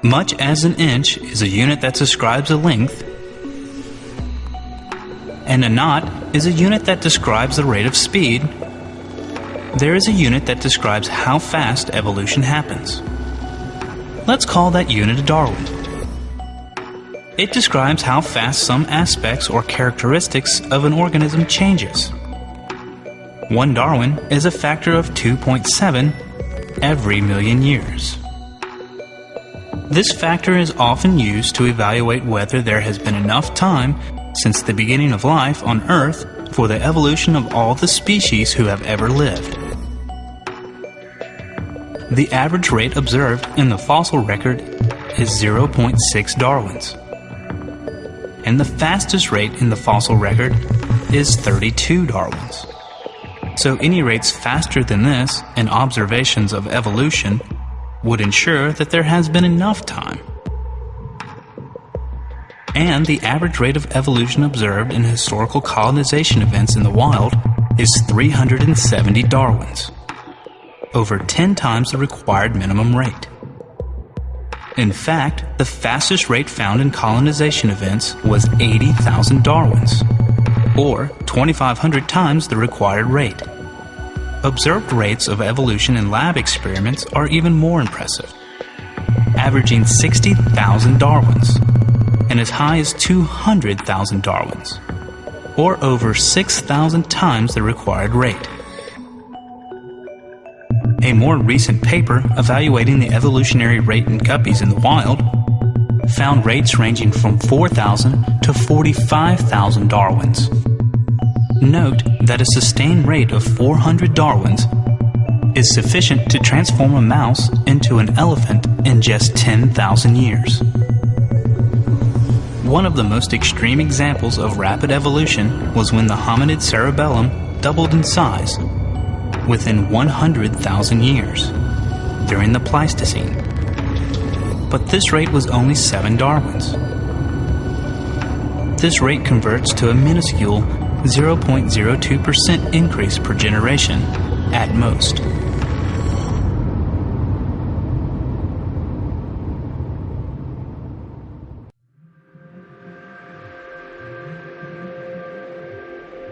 Much as an inch is a unit that describes a length, and a knot is a unit that describes the rate of speed, there is a unit that describes how fast evolution happens. Let's call that unit a Darwin. It describes how fast some aspects or characteristics of an organism changes. 1 Darwin is a factor of 2.7 every million years. This factor is often used to evaluate whether there has been enough time since the beginning of life on Earth for the evolution of all the species who have ever lived. The average rate observed in the fossil record is 0.6 Darwins, and the fastest rate in the fossil record is 32 Darwins. So any rates faster than this in observations of evolution would ensure that there has been enough time. And the average rate of evolution observed in historical colonization events in the wild is 370 Darwins, over 10 times the required minimum rate. In fact, the fastest rate found in colonization events was 80,000 Darwins, or 2,500 times the required rate. Observed rates of evolution in lab experiments are even more impressive, averaging 60,000 Darwins, and as high as 200,000 Darwins, or over 6,000 times the required rate. A more recent paper evaluating the evolutionary rate in guppies in the wild found rates ranging from 4,000 to 45,000 Darwins. Note that a sustained rate of 400 Darwins is sufficient to transform a mouse into an elephant in just 10,000 years. One of the most extreme examples of rapid evolution was when the hominid cerebellum doubled in size within 100,000 years during the Pleistocene. But this rate was only 7 Darwins. This rate converts to a minuscule 0.02% increase per generation at most.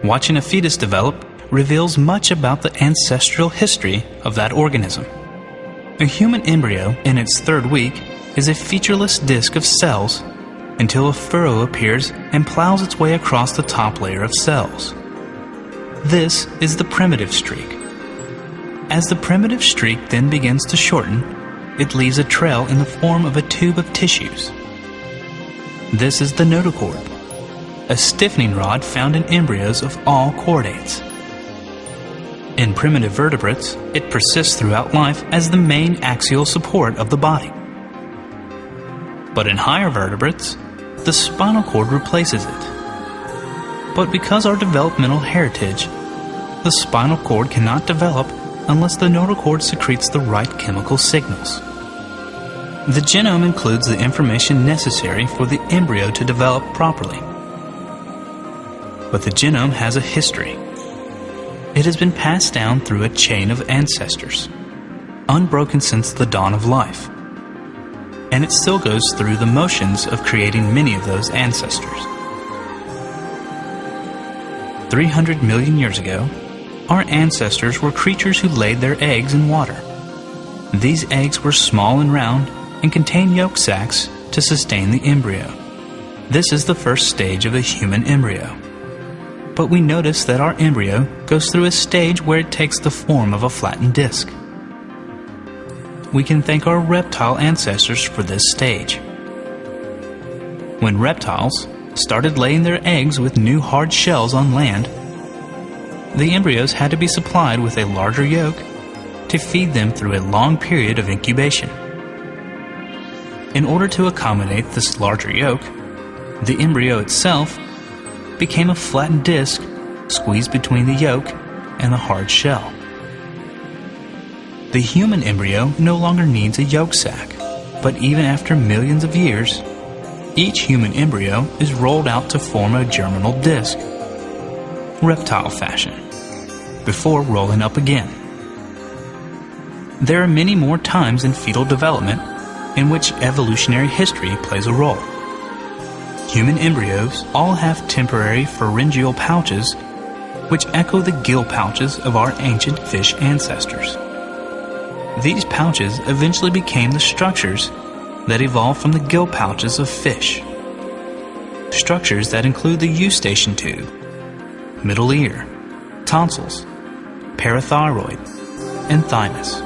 Watching a fetus develop reveals much about the ancestral history of that organism. A human embryo in its 3rd week is a featureless disk of cells until a furrow appears and plows its way across the top layer of cells. This is the primitive streak. As the primitive streak then begins to shorten, it leaves a trail in the form of a tube of tissues. This is the notochord, a stiffening rod found in embryos of all chordates. In primitive vertebrates, it persists throughout life as the main axial support of the body. But in higher vertebrates, the spinal cord replaces it. But because our developmental heritage, the spinal cord cannot develop unless the notochord secretes the right chemical signals. The genome includes the information necessary for the embryo to develop properly. But the genome has a history. It has been passed down through a chain of ancestors, unbroken since the dawn of life. And it still goes through the motions of creating many of those ancestors. 300 million years ago, our ancestors were creatures who laid their eggs in water. These eggs were small and round and contained yolk sacs to sustain the embryo. This is the first stage of a human embryo. But we notice that our embryo goes through a stage where it takes the form of a flattened disc. We can thank our reptile ancestors for this stage. When reptiles started laying their eggs with new hard shells on land, the embryos had to be supplied with a larger yolk to feed them through a long period of incubation. In order to accommodate this larger yolk, the embryo itself became a flattened disc squeezed between the yolk and the hard shell. The human embryo no longer needs a yolk sac, but even after millions of years, each human embryo is rolled out to form a germinal disc, reptile fashion, before rolling up again. There are many more times in fetal development in which evolutionary history plays a role. Human embryos all have temporary pharyngeal pouches which echo the gill pouches of our ancient fish ancestors. These pouches eventually became the structures that evolved from the gill pouches of fish. Structures that include the eustachian tube, middle ear, tonsils, parathyroid, and thymus.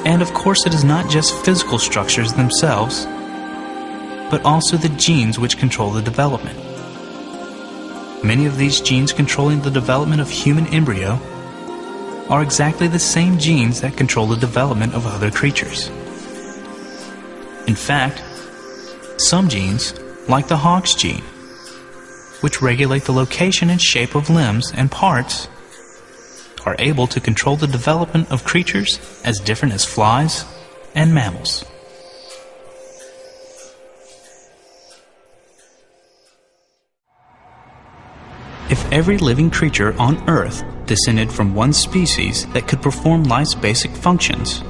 And of course, it is not just physical structures themselves, but also the genes which control the development. Many of these genes controlling the development of human embryo are exactly the same genes that control the development of other creatures. In fact, some genes, like the Hox gene, which regulate the location and shape of limbs and parts, are able to control the development of creatures as different as flies and mammals. If every living creature on Earth descended from one species that could perform life's basic functions,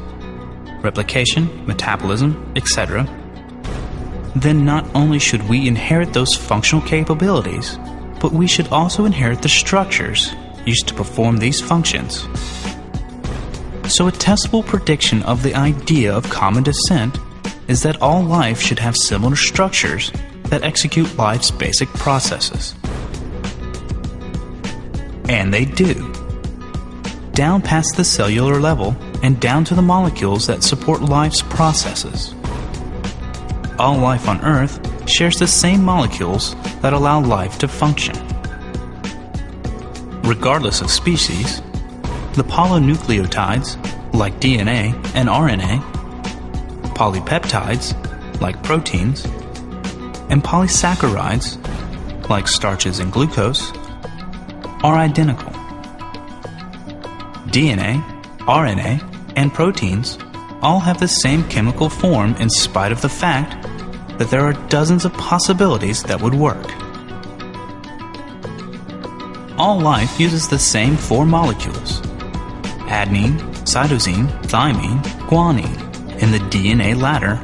replication, metabolism, etc., then not only should we inherit those functional capabilities, but we should also inherit the structures used to perform these functions. So a testable prediction of the idea of common descent is that all life should have similar structures that execute life's basic processes. And they do. Down past the cellular level and down to the molecules that support life's processes. All life on Earth shares the same molecules that allow life to function. Regardless of species, the polynucleotides, like DNA and RNA, polypeptides, like proteins, and polysaccharides, like starches and glucose, are identical. DNA, RNA, and proteins all have the same chemical form in spite of the fact that there are dozens of possibilities that would work. All life uses the same four molecules: adenine, cytosine, thymine, guanine, in the DNA ladder,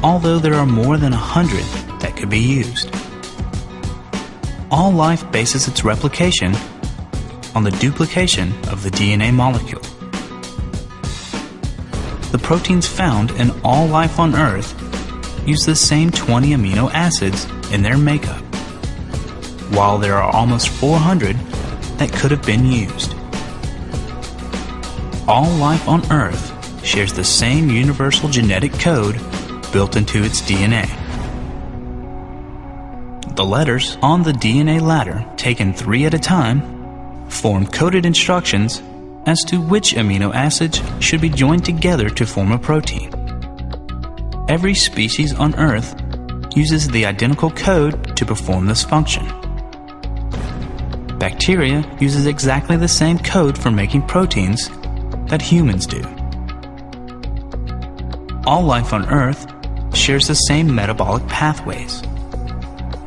although there are more than 100 that could be used. All life bases its replication on the duplication of the DNA molecule. The proteins found in all life on Earth use the same 20 amino acids in their makeup, while there are almost 400 that could have been used. All life on Earth shares the same universal genetic code built into its DNA. The letters on the DNA ladder, taken 3 at a time, form coded instructions as to which amino acids should be joined together to form a protein. Every species on Earth uses the identical code to perform this function. Bacteria uses exactly the same code for making proteins that humans do. All life on Earth shares the same metabolic pathways.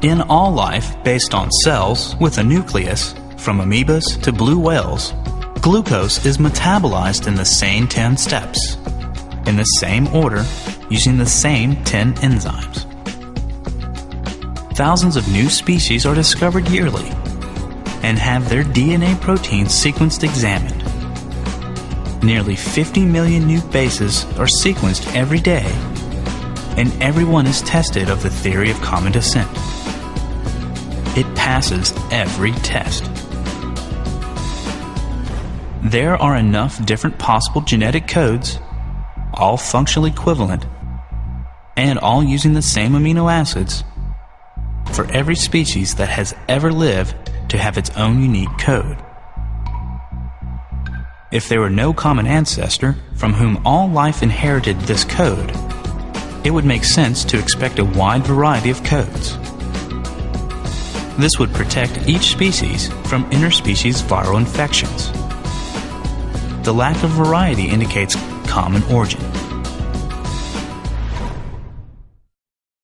In all life based on cells with a nucleus, from amoebas to blue whales, glucose is metabolized in the same 10 steps, in the same order, using the same 10 enzymes. Thousands of new species are discovered yearly and have their DNA proteins sequenced examined. Nearly 50 million new bases are sequenced every day, and everyone is tested of the theory of common descent. It passes every test. There are enough different possible genetic codes, all functionally equivalent, and all using the same amino acids, for every species that has ever lived to have its own unique code. If there were no common ancestor from whom all life inherited this code, it would make sense to expect a wide variety of codes. This would protect each species from interspecies viral infections. The lack of variety indicates common origin.